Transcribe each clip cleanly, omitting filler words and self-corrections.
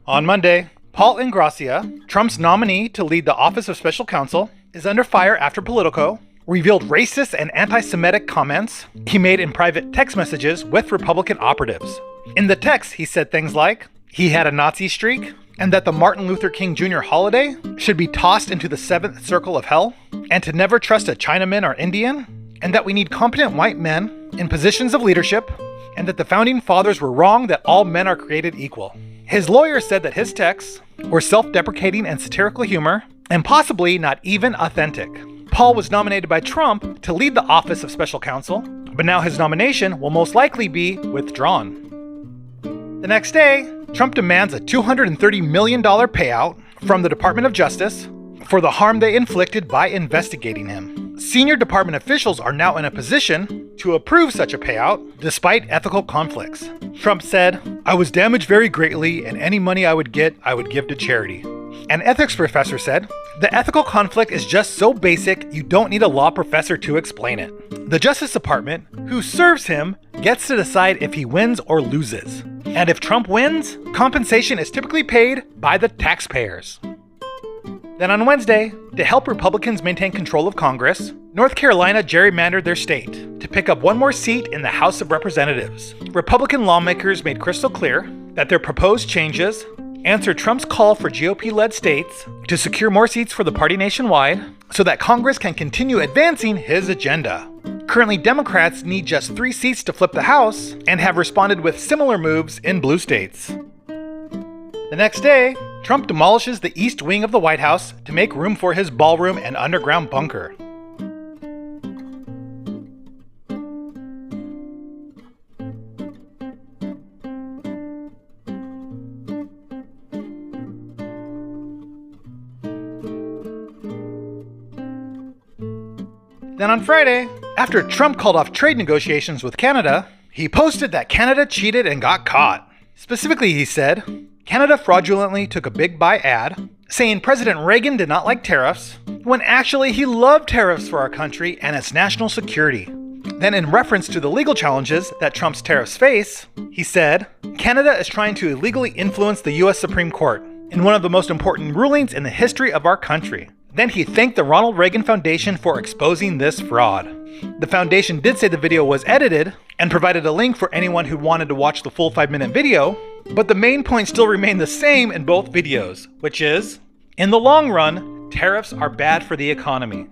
On Monday, Paul Ingrassia, Trump's nominee to lead the Office of Special Counsel, is under fire after Politico revealed racist and anti-Semitic comments he made in private text messages with Republican operatives. In the text, he said things like, he had a Nazi streak, and that the Martin Luther King Jr. holiday should be tossed into the seventh circle of hell, and to never trust a Chinaman or Indian, and that we need competent white men in positions of leadership, and that the founding fathers were wrong that all men are created equal. His lawyer said that his texts were self-deprecating and satirical humor, and possibly not even authentic. Paul was nominated by Trump to lead the Office of Special Counsel, but now his nomination will most likely be withdrawn. The next day, Trump demands a $230 million payout from the Department of Justice for the harm they inflicted by investigating him. Senior department officials are now in a position to approve such a payout despite ethical conflicts. Trump said, "I was damaged very greatly, and any money I would give to charity." An ethics professor said, "The ethical conflict is just so basic, you don't need a law professor to explain it. The Justice Department, who serves him, gets to decide if he wins or loses. And if Trump wins, compensation is typically paid by the taxpayers." Then on Wednesday, to help Republicans maintain control of Congress, North Carolina gerrymandered their state to pick up one more seat in the House of Representatives. Republican lawmakers made crystal clear that their proposed changes answer Trump's call for GOP-led states to secure more seats for the party nationwide so that Congress can continue advancing his agenda. Currently, Democrats need just 3 seats to flip the House and have responded with similar moves in blue states. The next day, Trump demolishes the East Wing of the White House to make room for his ballroom and underground bunker. Then on Friday, after Trump called off trade negotiations with Canada, he posted that Canada cheated and got caught. Specifically, he said, Canada fraudulently took a big buy ad, saying President Reagan did not like tariffs, when actually he loved tariffs for our country and its national security. Then in reference to the legal challenges that Trump's tariffs face, he said, Canada is trying to illegally influence the US Supreme Court in one of the most important rulings in the history of our country. Then he thanked the Ronald Reagan Foundation for exposing this fraud. The foundation did say the video was edited and provided a link for anyone who wanted to watch the full 5-minute video, but the main point still remained the same in both videos, which is, in the long run, tariffs are bad for the economy.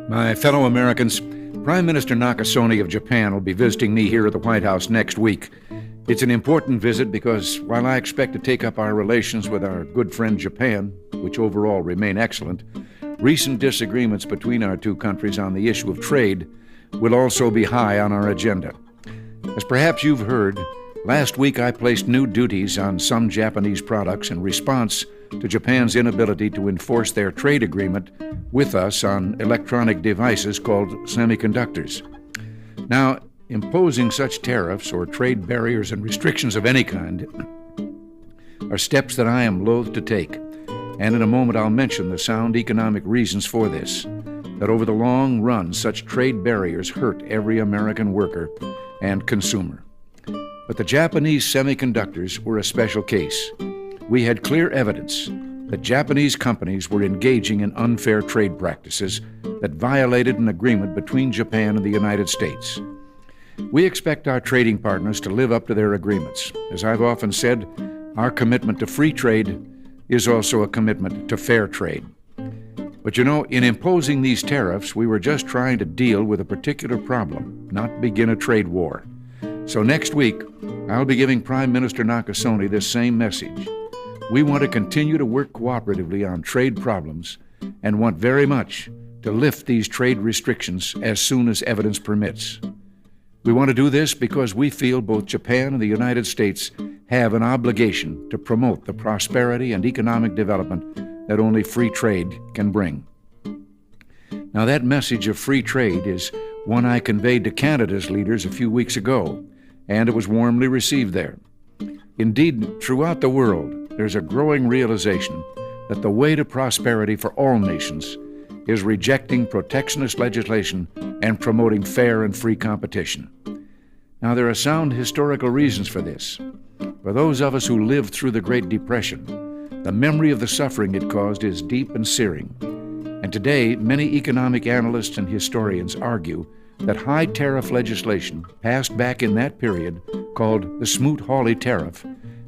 My fellow Americans, Prime Minister Nakasone of Japan will be visiting me here at the White House next week. It's an important visit because while I expect to take up our relations with our good friend Japan, which overall remain excellent, recent disagreements between our two countries on the issue of trade will also be high on our agenda. As perhaps you've heard, last week I placed new duties on some Japanese products in response to Japan's inability to enforce their trade agreement with us on electronic devices called semiconductors. Now, imposing such tariffs or trade barriers and restrictions of any kind are steps that I am loath to take, and in a moment I'll mention the sound economic reasons for this, that over the long run such trade barriers hurt every American worker and consumer. But the Japanese semiconductors were a special case. We had clear evidence that Japanese companies were engaging in unfair trade practices that violated an agreement between Japan and the United States. We expect our trading partners to live up to their agreements. As I've often said, our commitment to free trade is also a commitment to fair trade. But you know, in imposing these tariffs, we were just trying to deal with a particular problem, not begin a trade war. So next week, I'll be giving Prime Minister Nakasone this same message. We want to continue to work cooperatively on trade problems and want very much to lift these trade restrictions as soon as evidence permits. We want to do this because we feel both Japan and the United States have an obligation to promote the prosperity and economic development that only free trade can bring. Now, that message of free trade is one I conveyed to Canada's leaders a few weeks ago, and it was warmly received there. Indeed, throughout the world, there's a growing realization that the way to prosperity for all nations is rejecting protectionist legislation and promoting fair and free competition. Now, there are sound historical reasons for this. For those of us who lived through the Great Depression, the memory of the suffering it caused is deep and searing. And today, many economic analysts and historians argue that high tariff legislation passed back in that period, called the Smoot-Hawley Tariff,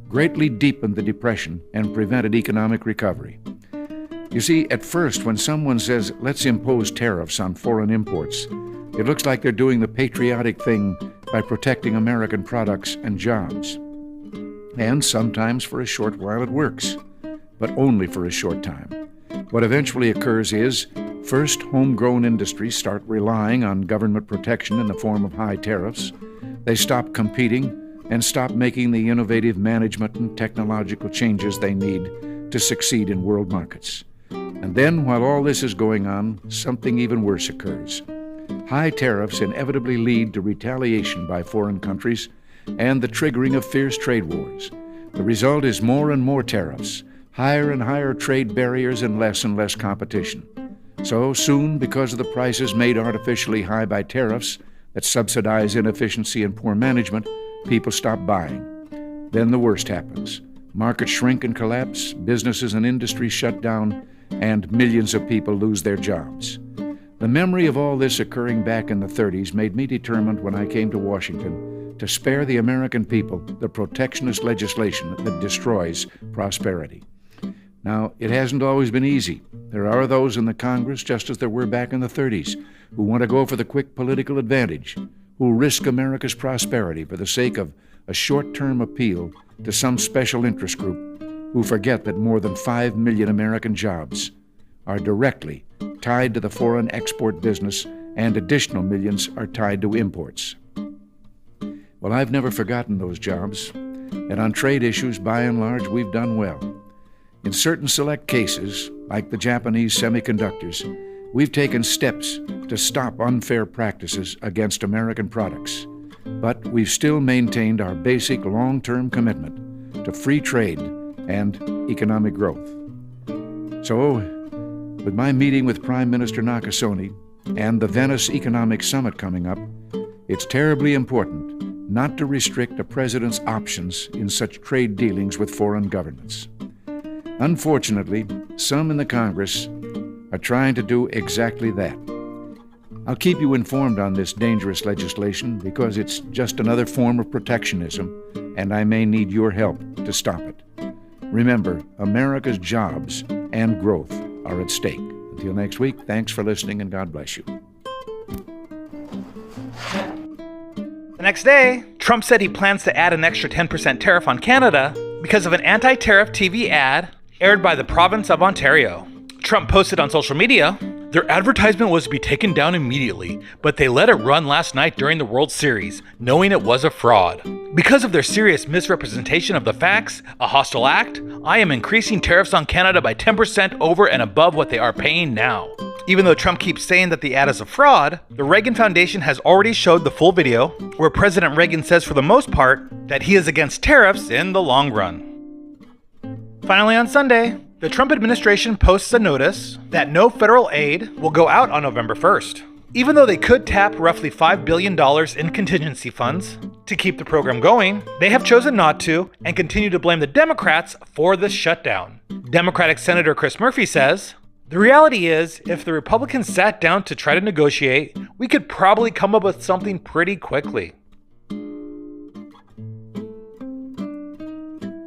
greatly deepened the Depression and prevented economic recovery. You see, at first, when someone says, let's impose tariffs on foreign imports, it looks like they're doing the patriotic thing by protecting American products and jobs. And sometimes for a short while it works, but only for a short time. What eventually occurs is, first, homegrown industries start relying on government protection in the form of high tariffs. They stop competing and stop making the innovative management and technological changes they need to succeed in world markets. And then, while all this is going on, something even worse occurs. High tariffs inevitably lead to retaliation by foreign countries and the triggering of fierce trade wars. The result is more and more tariffs, higher and higher trade barriers, and less competition. So soon, because of the prices made artificially high by tariffs that subsidize inefficiency and poor management, people stop buying. Then the worst happens. Markets shrink and collapse, businesses and industries shut down, and millions of people lose their jobs. The memory of all this occurring back in the 30s made me determined when I came to Washington to spare the American people the protectionist legislation that destroys prosperity. Now, it hasn't always been easy. There are those in the Congress, just as there were back in the 30s, who want to go for the quick political advantage, who risk America's prosperity for the sake of a short-term appeal to some special interest group, who forget that more than 5 million American jobs are directly tied to the foreign export business, and additional millions are tied to imports. Well, I've never forgotten those jobs, and on trade issues, by and large, we've done well. In certain select cases, like the Japanese semiconductors, we've taken steps to stop unfair practices against American products, but we've still maintained our basic long-term commitment to free trade and economic growth. So, with my meeting with Prime Minister Nakasone and the Venice Economic Summit coming up, it's terribly important not to restrict a president's options in such trade dealings with foreign governments. Unfortunately, some in the Congress are trying to do exactly that. I'll keep you informed on this dangerous legislation because it's just another form of protectionism, and I may need your help to stop it. Remember, America's jobs and growth are at stake. Until next week, thanks for listening, and God bless you. The next day, Trump said he plans to add an extra 10% tariff on Canada because of an anti-tariff TV ad aired by the province of Ontario. Trump posted on social media, "Their advertisement was to be taken down immediately, but they let it run last night during the World Series, knowing it was a fraud. Because of their serious misrepresentation of the facts, a hostile act, I am increasing tariffs on Canada by 10% over and above what they are paying now." Even though Trump keeps saying that the ad is a fraud, the Reagan Foundation has already showed the full video where President Reagan says for the most part that he is against tariffs in the long run. Finally, on Sunday, the Trump administration posts a notice that no federal aid will go out on November 1st. Even though they could tap roughly $5 billion in contingency funds to keep the program going, they have chosen not to and continue to blame the Democrats for the shutdown. Democratic Senator Chris Murphy says, "The reality is, if the Republicans sat down to try to negotiate, we could probably come up with something pretty quickly."